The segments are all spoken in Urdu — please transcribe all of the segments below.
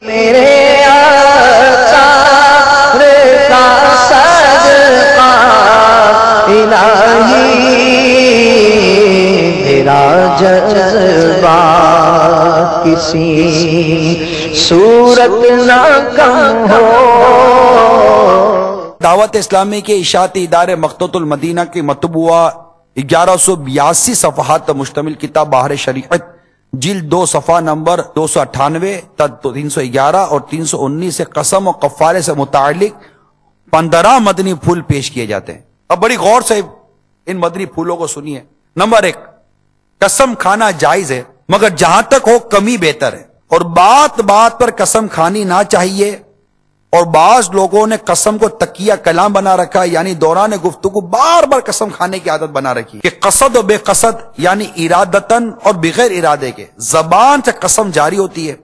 میرے آثار کا صدقہ الہی میرا جذبہ کسی صورت نہ کم ہو۔ دعوت اسلامی کے اشاعتی ادارے مقتوط المدینہ کی مطبوعہ 1182 صفحات پر مشتمل کتاب بحر شریعت جلد 2 صفحہ نمبر 298 تا 311 اور 319 سے قسم و کفارے سے متعلق 15 مدنی پھول پیش کیے جاتے ہیں۔ اب بڑی غور سے ان مدنی پھولوں کو سنیے۔ نمبر 1، قسم کھانا جائز ہے مگر جہاں تک ہو کمی بہتر ہے، اور بات بات پر قسم کھانی نہ چاہیے، اور بعض لوگوں نے قسم کو تکیہ کلام بنا رکھا ہے، یعنی دوران گفتگو بار بار قسم کھانے کی عادت بنا رکھی کہ قصد و بے قصد یعنی ارادتاً اور بغیر ارادے کے زبان سے قسم جاری ہوتی ہے،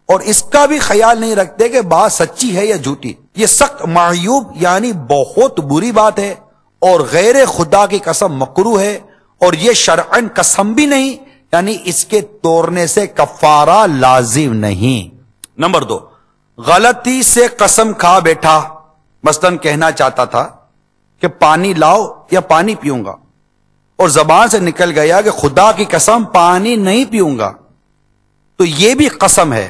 اور اس کا بھی خیال نہیں رکھتے کہ بات سچی ہے یا جھوٹی۔ یہ سخت معیوب یعنی بہت بری بات ہے، اور غیر خدا کی قسم مکروہ ہے، اور یہ شرعاً قسم بھی نہیں، یعنی اس کے توڑنے سے کفارہ لازم نہیں۔ نمبر 2، غلطی سے قسم کھا بیٹھا، مثلاً کہنا چاہتا تھا کہ پانی لاؤ یا پانی پیوں گا، اور زبان سے نکل گیا کہ خدا کی قسم پانی نہیں پیوں گا، تو یہ بھی قسم ہے،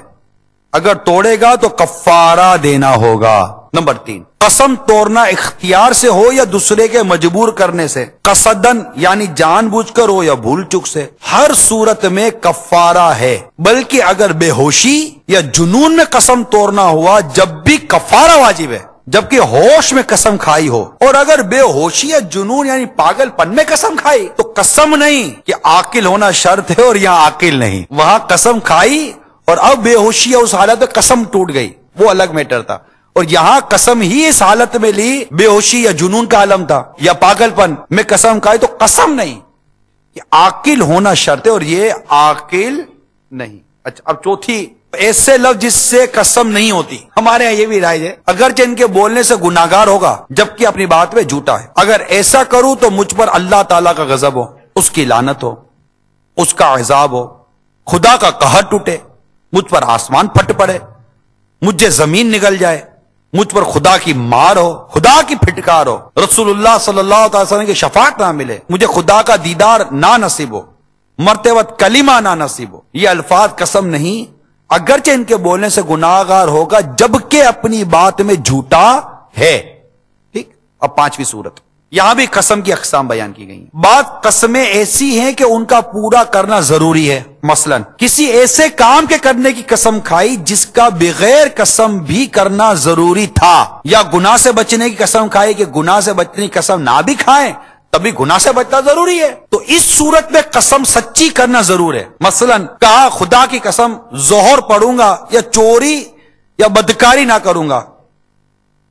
اگر توڑے گا تو کفارہ دینا ہوگا۔ نمبر 3، قسم توڑنا اختیار سے ہو یا دوسرے کے مجبور کرنے سے، قصدن یعنی جان بوجھ کر ہو یا بھول چک سے، ہر صورت میں کفارہ ہے، بلکہ اگر بے ہوشی یا جنون میں قسم توڑنا ہوا جب بھی کفارہ واجب ہے، جبکہ ہوش میں قسم کھائی ہو، اور اگر بے ہوشی یا جنون یعنی پاگل پن میں قسم کھائی تو قسم نہیں کہ عاقل ہونا شرط ہے اور یہاں عاقل نہیں، وہاں قسم کھائی اور اب بے ہوشی یا اس حالت میں قسم ٹوٹ گئی، وہ الگ میٹر تھا، اور یہاں قسم ہی اس حالت میں لی بے ہوشی یا جنون کا عالم تھا یا پاگل پن میں قسم کھائی، تو قسم نہیں، یہ عاقل ہونا شرط ہے اور یہ عاقل نہیں۔ اچھا، اب چوتھی، ایسے لفظ جس سے قسم نہیں ہوتی، ہمارے یہاں یہ بھی رائج ہے، اگرچہ ان کے بولنے سے گناہگار ہوگا جبکہ اپنی بات میں جھوٹا ہے، اگر ایسا کروں تو مجھ پر اللہ تعالیٰ کا غضب ہو، اس کی لعنت ہو، اس کا عذاب ہو، خدا کا قہر ٹوٹے، مجھ پر آسمان پھٹ پڑے، مجھے زمین نگل جائے، مجھ پر خدا کی مار ہو، خدا کی پھٹکار ہو، رسول اللہ صلی اللہ علیہ وسلم کی شفاعت نہ ملے، مجھے خدا کا دیدار نہ نصیب ہو، مرتے وقت کلمہ نہ نصیب ہو، یہ الفاظ قسم نہیں، اگرچہ ان کے بولنے سے گناہگار ہوگا جبکہ اپنی بات میں جھوٹا ہے۔ ٹھیک، اب 5ویں صورت، یہاں بھی قسم کی اقسام بیان کی گئی۔ بعض قسمیں ایسی ہیں کہ ان کا پورا کرنا ضروری ہے، مثلا کسی ایسے کام کے کرنے کی قسم کھائی جس کا بغیر قسم بھی کرنا ضروری تھا، یا گناہ سے بچنے کی قسم کھائی کہ گناہ سے بچنے کی قسم نہ بھی کھائیں تبھی گناہ سے بچنا ضروری ہے، تو اس صورت میں قسم سچی کرنا ضرور ہے۔ مثلا کہا خدا کی قسم ظہر پڑھوں گا یا چوری یا بدکاری نہ کروں گا،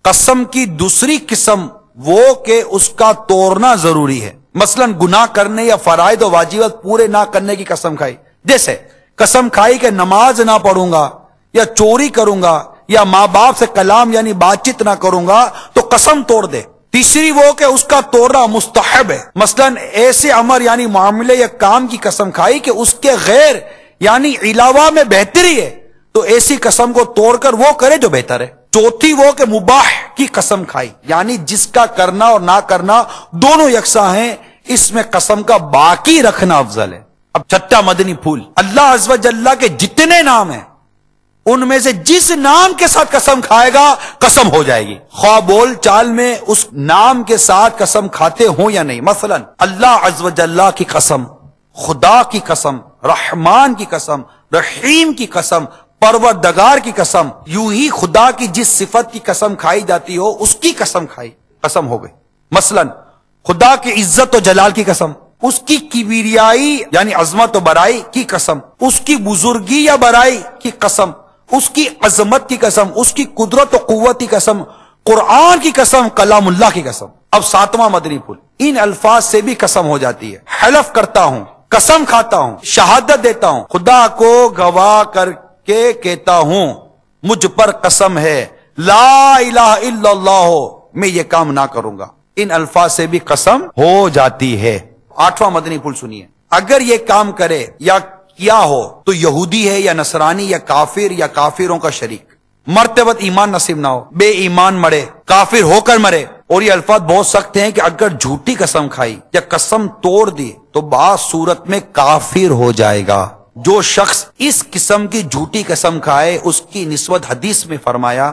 قسم کی دوسری قسم وہ کہ اس کا توڑنا ضروری ہے، مثلا گناہ کرنے یا فرائض و واجبات پورے نہ کرنے کی قسم کھائی، جیسے قسم کھائی کہ نماز نہ پڑھوں گا یا چوری کروں گا یا ماں باپ سے کلام یعنی بات چیت نہ کروں گا، تو قسم توڑ دے۔ تیسری وہ کہ اس کا توڑنا مستحب ہے، مثلا ایسے امر یعنی معاملے یا کام کی قسم کھائی کہ اس کے غیر یعنی علاوہ میں بہتری ہے، تو ایسی قسم کو توڑ کر وہ کرے جو بہتر ہے۔ چوتھی وہ کہ مباح کی قسم کھائی، یعنی جس کا کرنا اور نہ کرنا دونوں یکساں ہیں، اس میں قسم کا باقی رکھنا افضل ہے۔ اب چھٹا مدنی پھول، اللہ عز و جل کے جتنے نام ہیں ان میں سے جس نام کے ساتھ قسم کھائے گا قسم ہو جائے گی، خواہ بول چال میں اس نام کے ساتھ قسم کھاتے ہوں یا نہیں۔ مثلا اللہ عز و جل کی قسم، خدا کی قسم، رحمان کی قسم، رحیم کی قسم، پروردگار کی قسم، یوں ہی خدا کی جس صفت کی قسم کھائی جاتی ہو اس کی قسم کھائی، قسم ہو گئی۔ مثلا خدا کی عزت و جلال کی قسم، اس کی کبریائی یعنی عظمت و برائی کی قسم، اس کی بزرگی یا برائی کی قسم، اس کی عظمت کی قسم، اس کی قدرت و قوت کی قسم، قرآن کی قسم، کلام اللہ کی قسم۔ اب 7واں مدنی پھول، ان الفاظ سے بھی قسم ہو جاتی ہے، حلف کرتا ہوں، قسم کھاتا ہوں، شہادت دیتا ہوں، خدا کو گواہ کر کے کہتا ہوں، مجھ پر قسم ہے لا الہ الا اللہ میں یہ کام نہ کروں گا، ان الفاظ سے بھی قسم ہو جاتی ہے۔ 8واں مدنی پھول سنیے، اگر یہ کام کرے یا کیا ہو تو یہودی ہے یا نصرانی یا کافروں کا شریک، مرتبت ایمان نصیب نہ ہو، بے ایمان مرے، کافر ہو کر مرے۔ اور یہ الفاظ بہت سخت ہیں کہ اگر جھوٹی قسم کھائی یا قسم توڑ دی تو بعض صورت میں کافر ہو جائے گا۔ جو شخص اس قسم کی جھوٹی قسم کھائے اس کی نسبت حدیث میں فرمایا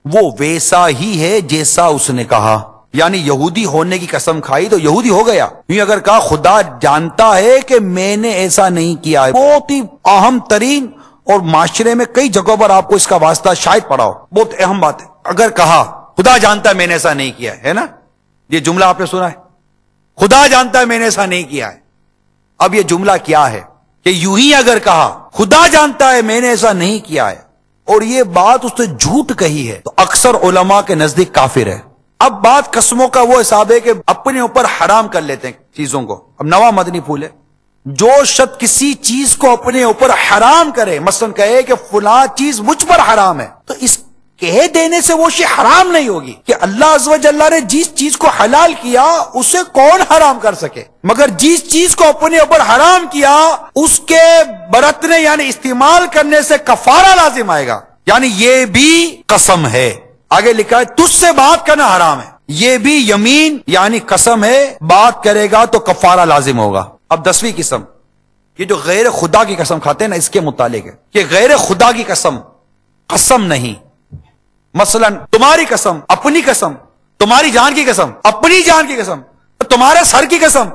وہ ویسا ہی ہے جیسا اس نے کہا، یعنی یہودی ہونے کی قسم کھائی تو یہودی ہو گیا۔ اگر کہا خدا جانتا ہے کہ میں نے ایسا نہیں کیا ہے، بہت ہی اہم ترین اور معاشرے میں کئی جگہوں پر آپ کو اس کا واسطہ شاید پڑا ہو، بہت اہم بات ہے۔ اگر کہا خدا جانتا ہے میں نے ایسا نہیں کیا ہے نا، یہ جملہ آپ نے سنا ہے، خدا جانتا ہے میں نے ایسا نہیں کیا ہے۔ اب یہ جملہ کیا ہے کہ یوں ہی اگر کہا خدا جانتا ہے میں نے ایسا نہیں کیا ہے اور یہ بات اس نے جھوٹ کہی ہے تو اکثر علماء کے نزدیک کافر ہے۔ اب بات قسموں کا وہ حساب ہے کہ اپنے اوپر حرام کر لیتے ہیں چیزوں کو۔ اب نواں مدنی پھول ہے، جو شخص کسی چیز کو اپنے اوپر حرام کرے، مثلا کہے کہ فلاں چیز مجھ پر حرام ہے، تو اس کہہ دینے سے وہ شے حرام نہیں ہوگی کہ اللہ عز و جل نے جس چیز کو حلال کیا اسے کون حرام کر سکے، مگر جس چیز کو اپنے اوپر حرام کیا اس کے برتنے یعنی استعمال کرنے سے کفارہ لازم آئے گا، یعنی یہ بھی قسم ہے۔ آگے لکھا ہے تجھ سے بات کرنا حرام ہے، یہ بھی یمین یعنی قسم ہے، بات کرے گا تو کفارہ لازم ہوگا۔ اب 10ویں قسم، یہ جو غیر خدا کی قسم کھاتے ہیں نا، اس کے متعلق ہے کہ غیر خدا کی قسم قسم نہیں۔ مثلا تمہاری قسم، اپنی قسم، تمہاری جان کی قسم، اپنی جان کی قسم، تمہارے سر کی قسم،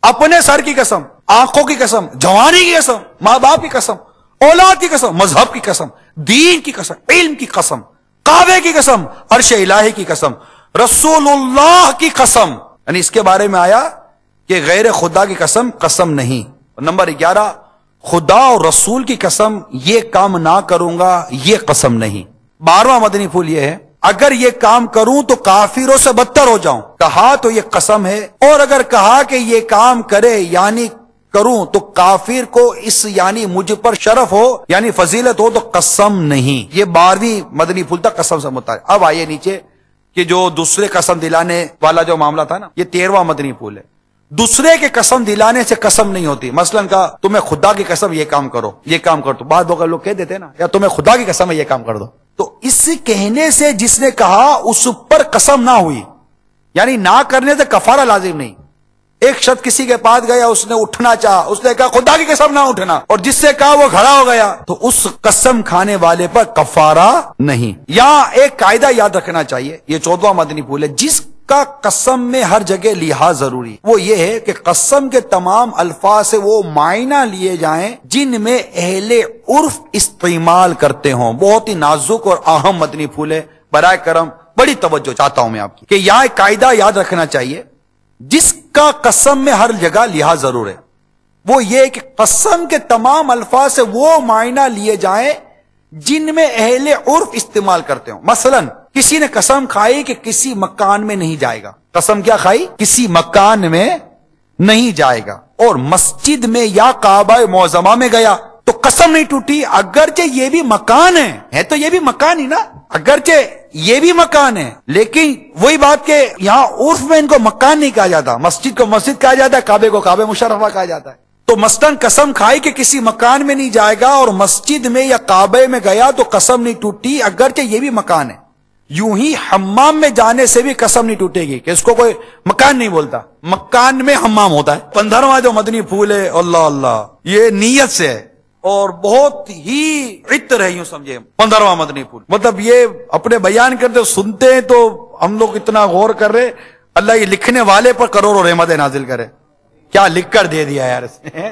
اپنے سر کی قسم، آنکھوں کی قسم، جوانی کی قسم، ماں باپ کی قسم، اولاد کی قسم، مذہب کی قسم، دین کی قسم، علم کی قسم، کعبے کی قسم، عرش الہی کی قسم، رسول اللہ کی قسم، یعنی اس کے بارے میں آیا کہ غیر خدا کی قسم قسم نہیں۔ نمبر 11، خدا اور رسول کی قسم یہ کام نہ کروں گا یہ قسم نہیں۔ 12واں مدنی پھول یہ ہے اگر یہ کام کروں تو کافروں سے بدتر ہو جاؤں، کہا تو یہ قسم ہے، اور اگر کہا کہ یہ کام کرے یعنی کروں تو کافر کو اس یعنی مجھ پر شرف ہو یعنی فضیلت ہو تو قسم نہیں۔ یہ 12ویں مدنی پھول تھا قسم سے متعلق۔ اب آئیے نیچے کہ جو دوسرے قسم دلانے والا جو معاملہ تھا نا، یہ 13واں مدنی پھول ہے۔ دوسرے کے قسم دلانے سے قسم نہیں ہوتی، مثلا کہا تمہیں خدا کی قسم یہ کام کرو، یہ کام کر دو، بعض لوگ کہہ دیتے نا یا تمہیں خدا کی قسم ہے یہ کام کر دو، تو اس کہنے سے جس نے کہا اس پر قسم نہ ہوئی، یعنی نہ کرنے سے کفارہ لازم نہیں۔ ایک شخص کسی کے پاس گیا، اس نے اٹھنا چاہا، اس نے کہا خدا کی قسم نہ اٹھنا، اور جس سے کہا وہ کھڑا ہو گیا، تو اس قسم کھانے والے پر کفارہ نہیں۔ یہاں ایک قاعدہ یاد رکھنا چاہیے، یہ 14واں مدنی پھول ہے، جس کا قسم میں ہر جگہ لحاظ ضروری، وہ یہ ہے کہ قسم کے تمام الفاظ سے وہ معنی لیے جائیں جن میں اہل عرف استعمال کرتے ہوں۔ بہت ہی نازک اور اہم مدنی پھول ہے، برائے کرم بڑی توجہ چاہتا ہوں میں آپ کی کہ یہاں ایک قاعدہ یاد رکھنا چاہیے، جس کا قسم میں ہر جگہ لحاظ ضرور ہے، وہ یہ کہ قسم کے تمام الفاظ سے وہ معنی لیے جائیں جن میں اہل عرف استعمال کرتے ہوں۔ مثلا کسی نے قسم کھائی کہ کسی مکان میں نہیں جائے گا، قسم کیا کھائی؟ کسی مکان میں نہیں جائے گا، اور مسجد میں یا کعبہ معظمہ میں گیا تو قسم نہیں ٹوٹی، اگرچہ یہ بھی مکان ہے تو یہ بھی مکان ہی نا، اگرچہ یہ بھی مکان ہے، لیکن وہی بات کہ یہاں عرف میں ان کو مکان نہیں کہا جاتا، مسجد کو مسجد کہا جاتا ہے، کعبے کو کعبہ مشرفہ کہا جاتا ہے۔ تو مثلاً قسم کھائی کہ کسی مکان میں نہیں جائے گا اور مسجد میں یا کعبے میں گیا تو قسم نہیں ٹوٹی، اگرچہ یہ بھی مکان ہے۔ یوں ہی حمام میں جانے سے بھی قسم نہیں ٹوٹے گی کہ اس کو کوئی مکان نہیں بولتا، مکان میں حمام ہوتا ہے۔ 15واں جو مدنی پھول ہے، اللہ اللہ، یہ نیت سے ہے اور بہت ہی عطر ہے، یوں سمجھے 15واں مدنی پھول، مطلب یہ اپنے بیان کرتے سنتے ہیں تو ہم لوگ اتنا غور کر رہے، اللہ یہ لکھنے والے پر کروڑوں رحمت نازل کرے، کیا لکھ کر دے دیا یار اس نے،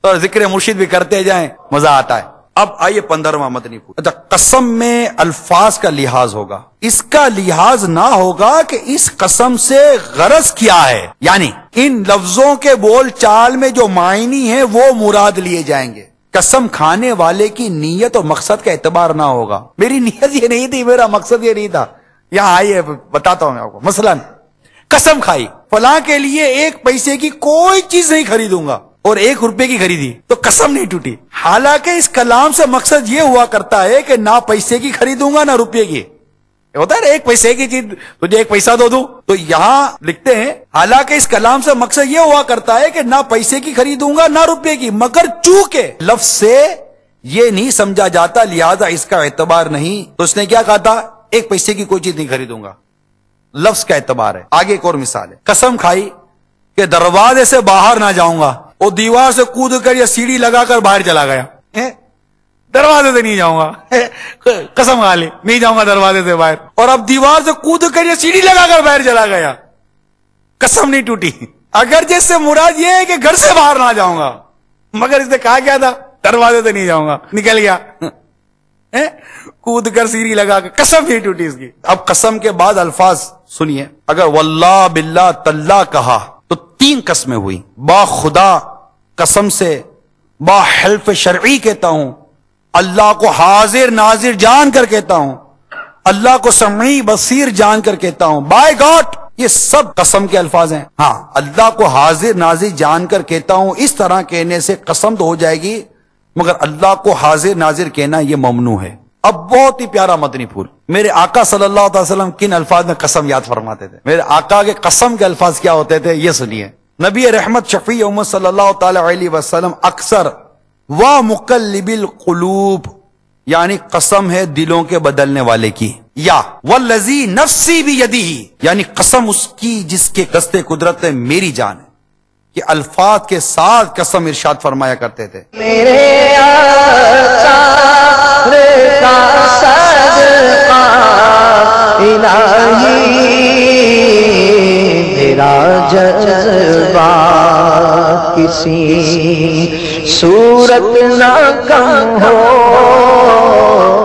اور ذکر مرشد بھی کرتے جائیں مزہ آتا ہے۔ اب آئیے 15واں مدنی پھول۔ اچھا، قسم میں الفاظ کا لحاظ ہوگا، اس کا لحاظ نہ ہوگا کہ اس قسم سے غرض کیا ہے، یعنی ان لفظوں کے بول چال میں جو معنی ہیں وہ مراد لیے جائیں گے۔ قسم کھانے والے کی نیت اور مقصد کا اعتبار نہ ہوگا، میری نیت یہ نہیں تھی، میرا مقصد یہ نہیں تھا، یہاں آئیے بتاتا ہوں میں آپ کو۔ مثلا قسم کھائی فلاں کے لیے 1 پیسے کی کوئی چیز نہیں خریدوں گا اور 1 روپے کی خریدی تو قسم نہیں ٹوٹی، حالانکہ اس کلام سے مقصد یہ ہوا کرتا ہے کہ نہ پیسے کی خریدوں گا نہ روپے کی، ہوتا ہے ایک پیسے کی چیز تجھے ایک پیسہ دو دوں. تو یہاں لکھتے ہیں حالانکہ اس کلام سے مقصد یہ ہوا کرتا ہے کہ نہ پیسے کی خریدوں گا نہ روپے کی، مگر چونکہ لفظ سے یہ نہیں سمجھا جاتا لہذا اس کا اعتبار نہیں. تو اس نے کیا کہا تھا؟ ایک پیسے کی کوئی چیز نہیں خریدوں گا، لفظ کا اعتبار ہے. آگے ایک اور مثال ہے، قسم کھائی کہ دروازے سے باہر نہ جاؤں گا، اور دیوار سے کود کر یا سیڑھی لگا کر باہر چلا گیا. دروازے سے نہیں جاؤں گا، قسم کھا لی نہیں جاؤں گا دروازے سے باہر، اور اب دیوار سے کود کر یا سیڑھی لگا کر باہر چلا گیا، قسم نہیں ٹوٹی. اگر جس سے مراد یہ ہے کہ گھر سے باہر نہ جاؤں گا، مگر اس نے کہا کیا تھا؟ دروازے سے نہیں جاؤں گا، نکل گیا کود کر سیڑھی لگا کر، قسم نہیں ٹوٹی اس کی. اب قسم کے بعد الفاظ سنیے، اگر واللہ باللہ تاللہ کہا تو 3 قسمیں ہوئی. با خدا قسم سے، با حلف شرعی کہتا ہوں، اللہ کو حاضر ناظر جان کر کہتا ہوں، اللہ کو سمیع بصیر جان کر کہتا ہوں، بائی گاڈ. یہ سب قسم کے الفاظ ہیں. ہاں، اللہ کو حاضر ناظر جان کر کہتا ہوں، اس طرح کہنے سے قسم تو ہو جائے گی، مگر اللہ کو حاضر ناظر کہنا یہ ممنوع ہے. اب بہت ہی پیارا مدنی پھول، میرے آقا صلی اللہ علیہ وسلم کن الفاظ میں قسم یاد فرماتے تھے؟ میرے آقا کے قسم کے الفاظ کیا ہوتے تھے یہ سنیے. نبی رحمت شفیع امت صلی اللہ تعالی علیہ وسلم اکثر وَمُقَلِّبِ الْقُلُوبِ یعنی قسم ہے دلوں کے بدلنے والے کی، یا وَالَّذِي نَفْسِي بِيَدِهِ یعنی قسم اس کی جس کے دست قدرت ہے میری جان ہے. یہ الفاظ کے ساتھ قسم ارشاد فرمایا کرتے تھے. میرے آقا کا صدقہ الہی میرا جذبہ کسی صورت نہ کم ہو